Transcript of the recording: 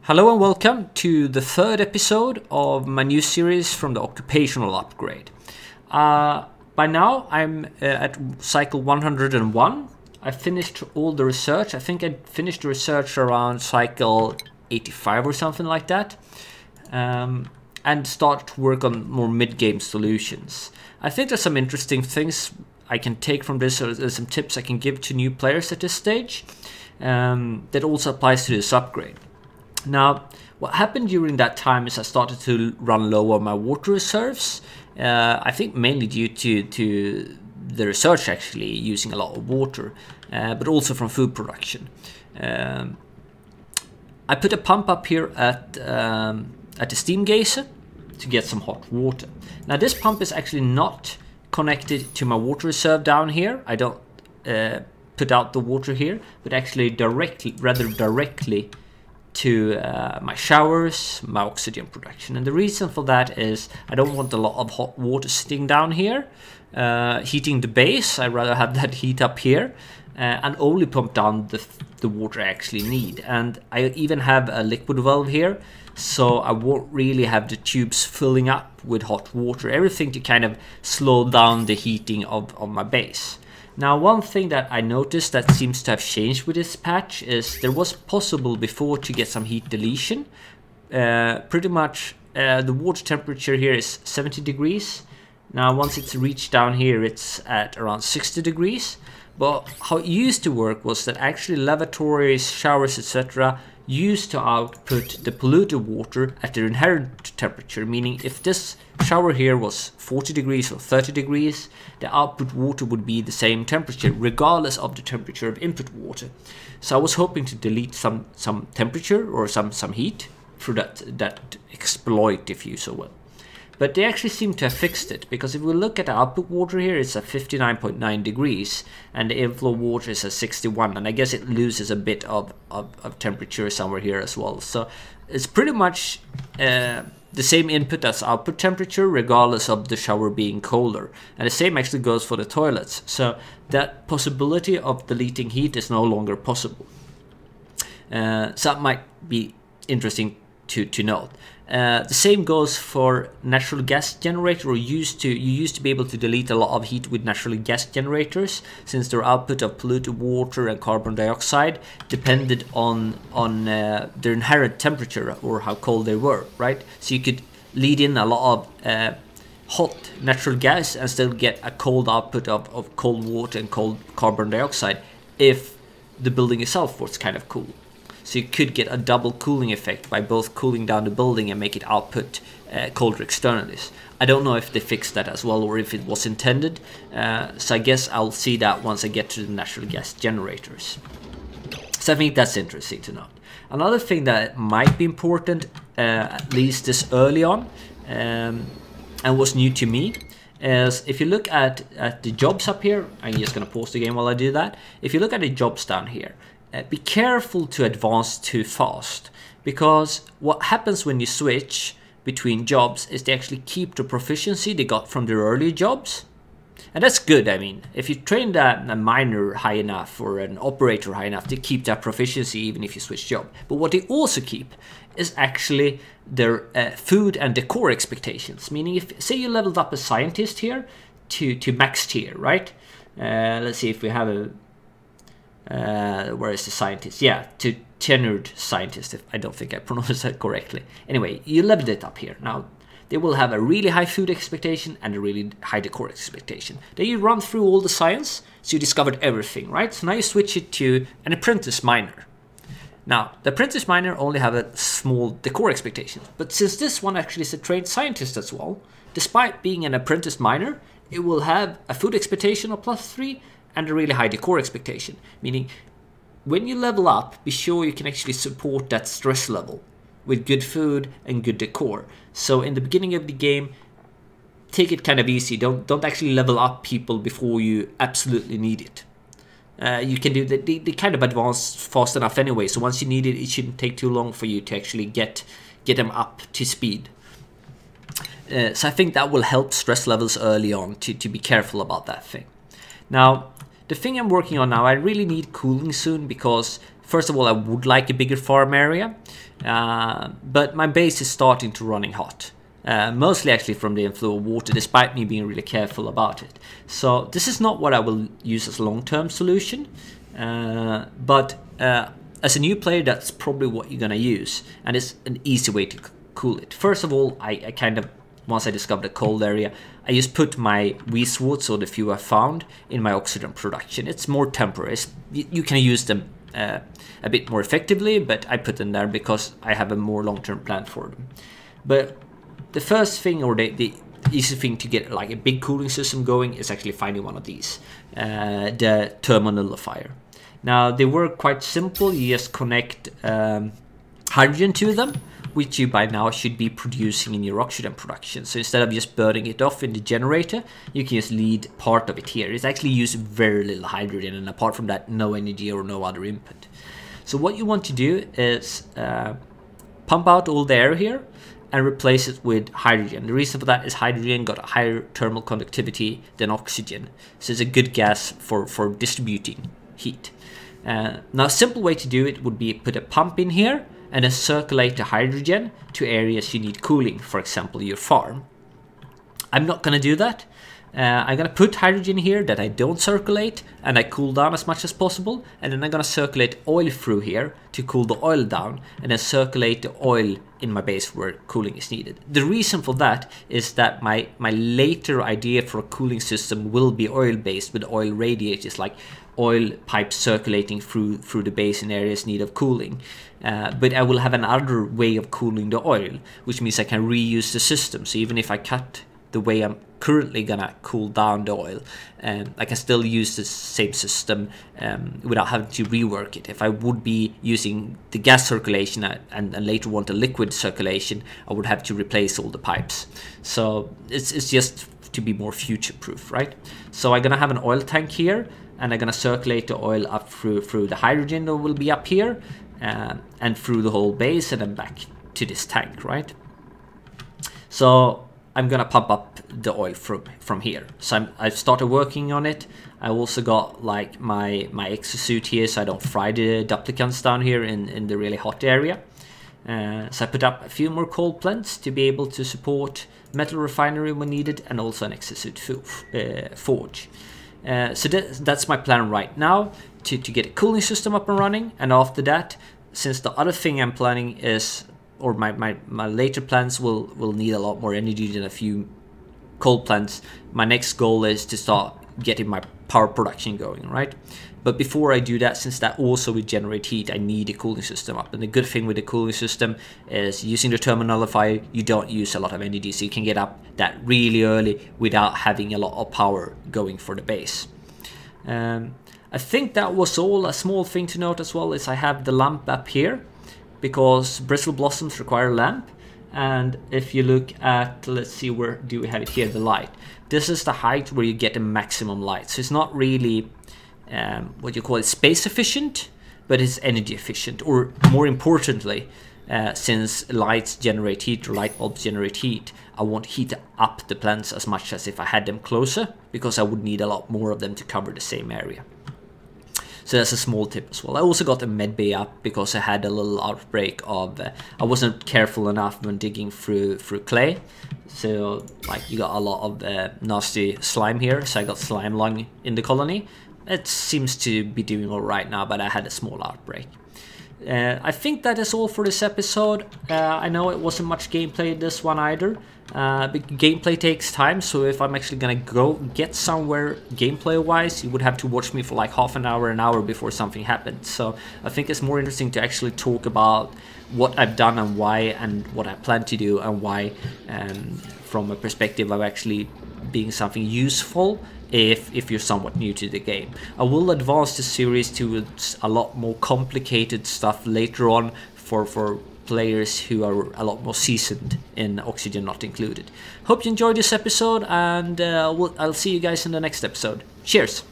Hello and welcome to the third episode of my new series from the occupational upgrade. By now I'm at cycle 101. I finished all the research. I think I finished the research around cycle 85 or something like that. And started to work on more mid-game solutions. I think there's some interesting things I can take from this, or there's some tips I can give to new players at this stage that also applies to this upgrade. Now, what happened during that time is I started to run low on my water reserves. I think mainly due to the research actually using a lot of water, but also from food production. I put a pump up here at the steam geyser to get some hot water. Now this pump is actually not connected to my water reserve down here. I don't put out the water here, but actually rather directly to my showers, my oxygen production. And the reason for that is I don't want a lot of hot water sitting down here, heating the base. I'd rather have that heat up here and only pump down the water I actually need. And I even have a liquid valve here, so I won't really have the tubes filling up with hot water. Everything to kind of slow down the heating of my base. Now, one thing that I noticed that seems to have changed with this patch is there was possible before to get some heat deletion. Pretty much the water temperature here is 70 degrees. Now, once it's reached down here, it's at around 60 degrees. But how it used to work was that actually lavatories, showers, etc. used to output the polluted water at their inherent temperature, meaning if this shower here was 40 degrees or 30 degrees, the output water would be the same temperature regardless of the temperature of input water. So I was hoping to delete some temperature or some heat through that exploit, if you so will. But they actually seem to have fixed it, because if we look at the output water here, it's at 59.9 degrees and the inflow water is at 61, and I guess it loses a bit of temperature somewhere here as well. So it's pretty much the same input as output temperature regardless of the shower being colder. And the same actually goes for the toilets. So that possibility of deleting heat is no longer possible. So that might be interesting to note. The same goes for natural gas generator. You used to be able to delete a lot of heat with natural gas generators, since their output of polluted water and carbon dioxide depended on their inherent temperature or how cold they were, right? So you could lead in a lot of hot natural gas and still get a cold output of cold water and cold carbon dioxide if the building itself was kind of cool. So you could get a double cooling effect by both cooling down the building and make it output colder externalities. I don't know if they fixed that as well or if it was intended. So I guess I'll see that once I get to the natural gas generators. So I think that's interesting to note. Another thing that might be important, at least this early on, and was new to me, is if you look at the jobs up here, I'm just going to pause the game while I do that. If you look at the jobs down here, be careful to advance too fast, because what happens when you switch between jobs is they actually keep the proficiency they got from their earlier jobs. And that's good. I mean, if you train a miner high enough or an operator high enough, they keep that proficiency even if you switch job. But what they also keep is actually their food and decor expectations. Meaning, if say you leveled up a scientist here to max tier, right? Let's see if we have a where is the scientist? Yeah, to tenured scientist, if I don't think I pronounced that correctly. Anyway, you leveled it up here. Now, they will have a really high food expectation and a really high decor expectation. Then you run through all the science, so you discovered everything, right? So now you switch it to an apprentice miner. Now, the apprentice miner only have a small decor expectation, but since this one actually is a trained scientist as well, despite being an apprentice miner, it will have a food expectation of +3 and a really high decor expectation, meaning when you level up, be sure you can actually support that stress level with good food and good decor. So in the beginning of the game, take it kind of easy. Don't actually level up people before you absolutely need it. You can do that. They kind of advance fast enough anyway. So once you need it, it shouldn't take too long for you to actually get them up to speed. So I think that will help stress levels early on to be careful about that thing. Now, the thing I'm working on now, I really need cooling soon, because First of all, I would like a bigger farm area, but my base is starting to running hot. Mostly actually from the inflow of water, despite me being really careful about it. So this is not what I will use as a long-term solution, but as a new player, that's probably what you're gonna use, and it's an easy way to cool it. First of all, I kind of, once I discovered a cold area, I just put my weesewood, or the few I found, in my oxygen production. It's more temporary. You can use them a bit more effectively, but I put them there because I have a more long-term plan for them. But the first thing, or the easy thing to get like a big cooling system going, is actually finding one of these, the thermo-nullifier. Now they work quite simple. You just connect hydrogen to them, which you by now should be producing in your oxygen production. So instead of just burning it off in the generator, you can just lead part of it here. It's actually using very little hydrogen, and apart from that, no energy or no other input. So what you want to do is pump out all the air here and replace it with hydrogen. The reason for that is hydrogen got a higher thermal conductivity than oxygen, so it's a good gas for distributing heat. Now a simple way to do it would be put a pump in here and then circulate the hydrogen to areas you need cooling, for example your farm. I'm not going to do that. I'm going to put hydrogen here that I don't circulate and I cool down as much as possible, and then I'm going to circulate oil through here to cool the oil down, and then circulate the oil in my base where cooling is needed. The reason for that is that my later idea for a cooling system will be oil based, with oil radiators, like oil pipes circulating through the base in areas in need of cooling. But I will have another way of cooling the oil, which means I can reuse the system. So even if I cut the way I'm currently gonna cool down the oil, I can still use the same system without having to rework it. If I would be using the gas circulation and later want a liquid circulation, I would have to replace all the pipes. So it's just to be more future-proof, right? So I'm gonna have an oil tank here, and I'm gonna circulate the oil up through the hydrogen that will be up here, and through the whole base, and then back to this tank, right? So I'm gonna pump up the oil from here. So I've started working on it. I also got like my exosuit here, so I don't fry the duplicants down here in the really hot area. So I put up a few more coal plants to be able to support metal refinery when needed, and also an exosuit forge. So that's my plan right now, to get a cooling system up and running. And after that, since the other thing I'm planning is, or my later plans will need a lot more energy than a few coal plants, my next goal is to start getting my power production going, right? But before I do that, since that also will generate heat, I need a cooling system up. And the good thing with the cooling system is, using the thermo-nullifier, you don't use a lot of energy, so you can get up that really early without having a lot of power going for the base. I think that was all. A small thing to note as well is I have the lamp up here, because bristle blossoms require a lamp. And if you look at, let's see, where do we have it here, the light. This is the height where you get the maximum light. So it's not really what you call it space efficient, but it's energy efficient. Or more importantly, since lights generate heat, or light bulbs generate heat, I won't heat up the plants as much as if I had them closer, because I would need a lot more of them to cover the same area. So that's a small tip as well. I also got a med bay up because I had a little outbreak of, I wasn't careful enough when digging through clay. So like you got a lot of nasty slime here, so I got slime lung in the colony. It seems to be doing all right now, but I had a small outbreak. I think that is all for this episode. I know it wasn't much gameplay in this one either. But gameplay takes time, so if I'm actually gonna go get somewhere gameplay wise, you would have to watch me for like half an hour before something happens. So I think it's more interesting to actually talk about what I've done and why, and what I plan to do and why, from a perspective of actually being something useful if you're somewhat new to the game. I will advance the series to a lot more complicated stuff later on for players who are a lot more seasoned in Oxygen Not Included. Hope you enjoyed this episode, and I'll see you guys in the next episode. Cheers!